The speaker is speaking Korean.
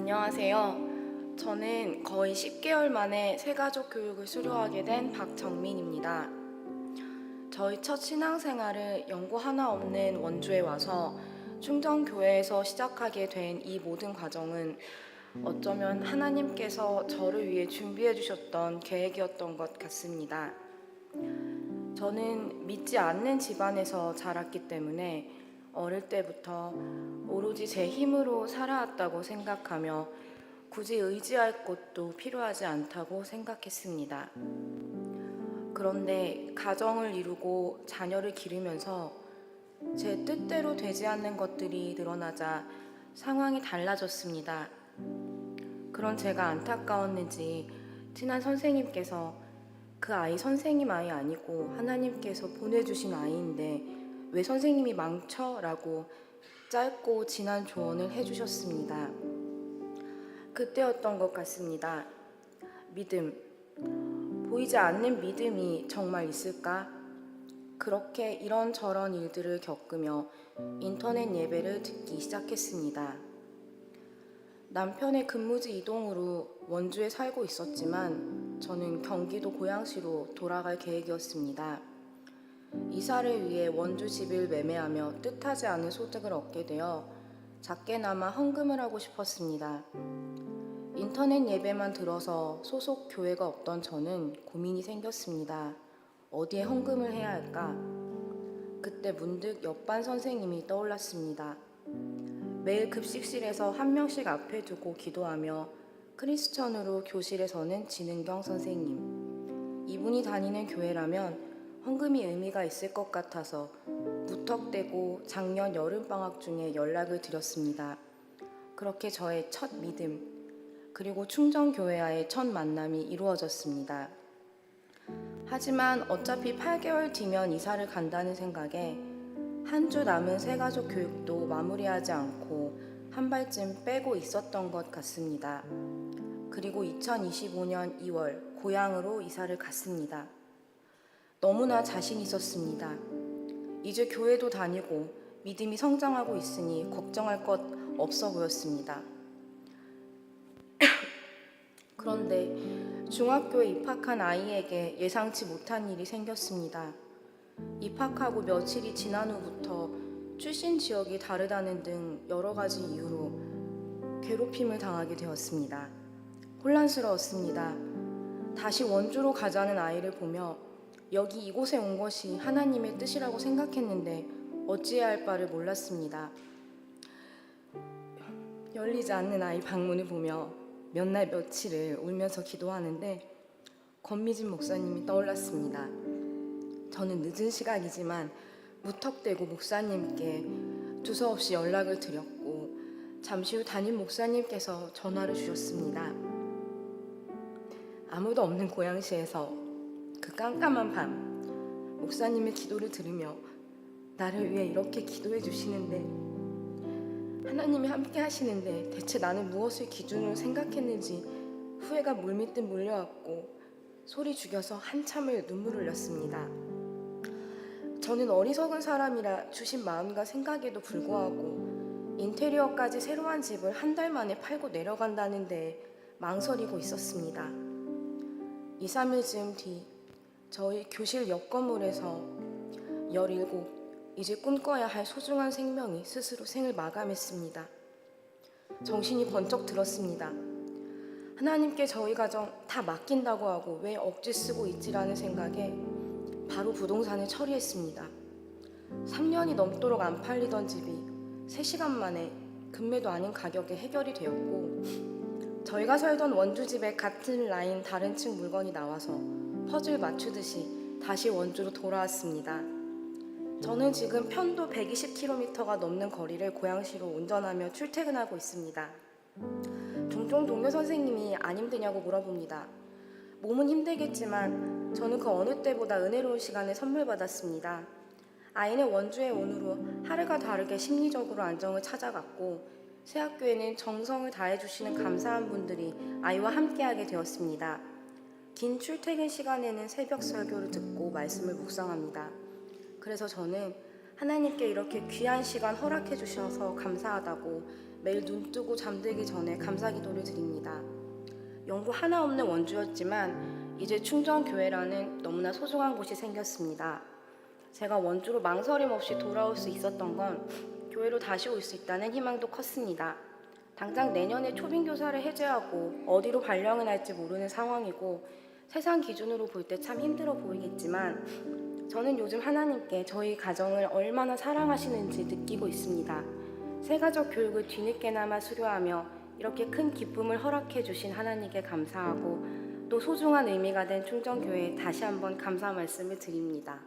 안녕하세요. 저는 거의 10개월 만에 새가족 교육을 수료하게 된 박정민입니다. 저희 첫 신앙생활을 연고 하나 없는 원주에 와서 충정교회에서 시작하게 된 이 모든 과정은 어쩌면 하나님께서 저를 위해 준비해 주셨던 계획이었던 것 같습니다. 저는 믿지 않는 집안에서 자랐기 때문에 어릴 때부터 오로지 제 힘으로 살아왔다고 생각하며 굳이 의지할 것도 필요하지 않다고 생각했습니다. 그런데 가정을 이루고 자녀를 기르면서 제 뜻대로 되지 않는 것들이 늘어나자 상황이 달라졌습니다. 그런 제가 안타까웠는지 친한 선생님께서 그 아이 선생님 아이 아니고 하나님께서 보내주신 아이인데 왜 선생님이 망쳐? 라고 짧고 진한 조언을 해주셨습니다. 그때였던 것 같습니다. 믿음. 보이지 않는 믿음이 정말 있을까? 그렇게 이런저런 일들을 겪으며 인터넷 예배를 듣기 시작했습니다. 남편의 근무지 이동으로 원주에 살고 있었지만 저는 경기도 고양시로 돌아갈 계획이었습니다. 이사를 위해 원주 집을 매매하며 뜻하지 않은 소득을 얻게 되어 작게나마 헌금을 하고 싶었습니다. 인터넷 예배만 들어서 소속 교회가 없던 저는 고민이 생겼습니다. 어디에 헌금을 해야 할까? 그때 문득 옆반 선생님이 떠올랐습니다. 매일 급식실에서 한 명씩 앞에 두고 기도하며 크리스천으로 교실에서는 진은경 선생님. 이분이 다니는 교회라면 헌금이 의미가 있을 것 같아서 무턱대고 작년 여름방학 중에 연락을 드렸습니다. 그렇게 저의 첫 믿음, 그리고 충정교회와의 첫 만남이 이루어졌습니다. 하지만 어차피 8개월 뒤면 이사를 간다는 생각에 한 주 남은 새가족 교육도 마무리하지 않고 한 발쯤 빼고 있었던 것 같습니다. 그리고 2025년 2월 고향으로 이사를 갔습니다. 너무나 자신 있었습니다. 이제 교회도 다니고 믿음이 성장하고 있으니 걱정할 것 없어 보였습니다. 그런데 중학교에 입학한 아이에게 예상치 못한 일이 생겼습니다. 입학하고 며칠이 지난 후부터 출신 지역이 다르다는 등 여러 가지 이유로 괴롭힘을 당하게 되었습니다. 혼란스러웠습니다. 다시 원주로 가자는 아이를 보며 여기 이곳에 온 것이 하나님의 뜻이라고 생각했는데 어찌해야 할 바를 몰랐습니다. 열리지 않는 아이 방문을 보며 몇 날 며칠을 울면서 기도하는데 권미진 목사님이 떠올랐습니다. 저는 늦은 시각이지만 무턱대고 목사님께 두서없이 연락을 드렸고 잠시 후 담임 목사님께서 전화를 주셨습니다. 아무도 없는 고양시에서 그 깜깜한 밤 목사님의 기도를 들으며 나를 위해 이렇게 기도해 주시는데 하나님이 함께 하시는데 대체 나는 무엇을 기준으로 생각했는지 후회가 물밀듯 몰려왔고 소리 죽여서 한참을 눈물을 흘렸습니다. 저는 어리석은 사람이라 주신 마음과 생각에도 불구하고 인테리어까지 새로 한 집을 한 달 만에 팔고 내려간다는데 망설이고 있었습니다. 2, 3일 즈음 뒤 저희 교실 옆 건물에서 17 이제 꿈꿔야 할 소중한 생명이 스스로 생을 마감했습니다. 정신이 번쩍 들었습니다. 하나님께 저희 가정 다 맡긴다고 하고 왜 억지 쓰고 있지라는 생각에 바로 부동산을 처리했습니다. 3년이 넘도록 안 팔리던 집이 3시간 만에 금매도 아닌 가격에 해결이 되었고 저희가 살던 원주집에 같은 라인 다른 층 물건이 나와서 퍼즐 맞추듯이 다시 원주로 돌아왔습니다. 저는 지금 편도 120km가 넘는 거리를 고양시로 운전하며 출퇴근하고 있습니다. 종종 동료 선생님이 안 힘드냐고 물어봅니다. 몸은 힘들겠지만 저는 그 어느 때보다 은혜로운 시간을 선물 받았습니다. 아이는 원주에 온 후로 하루가 다르게 심리적으로 안정을 찾아갔고 새 학교에는 정성을 다해주시는 감사한 분들이 아이와 함께하게 되었습니다. 긴 출퇴근 시간에는 새벽 설교를 듣고 말씀을 묵상합니다. 그래서 저는 하나님께 이렇게 귀한 시간 허락해 주셔서 감사하다고 매일 눈 뜨고 잠들기 전에 감사 기도를 드립니다. 연고 하나 없는 원주였지만 이제 충정교회라는 너무나 소중한 곳이 생겼습니다. 제가 원주로 망설임 없이 돌아올 수 있었던 건 교회로 다시 올 수 있다는 희망도 컸습니다. 당장 내년에 초빙교사를 해제하고 어디로 발령을 할지 모르는 상황이고 세상 기준으로 볼 때 참 힘들어 보이겠지만 저는 요즘 하나님께 저희 가정을 얼마나 사랑하시는지 느끼고 있습니다. 새가족 교육을 뒤늦게나마 수료하며 이렇게 큰 기쁨을 허락해 주신 하나님께 감사하고 또 소중한 의미가 된 충정교회에 다시 한번 감사 말씀을 드립니다.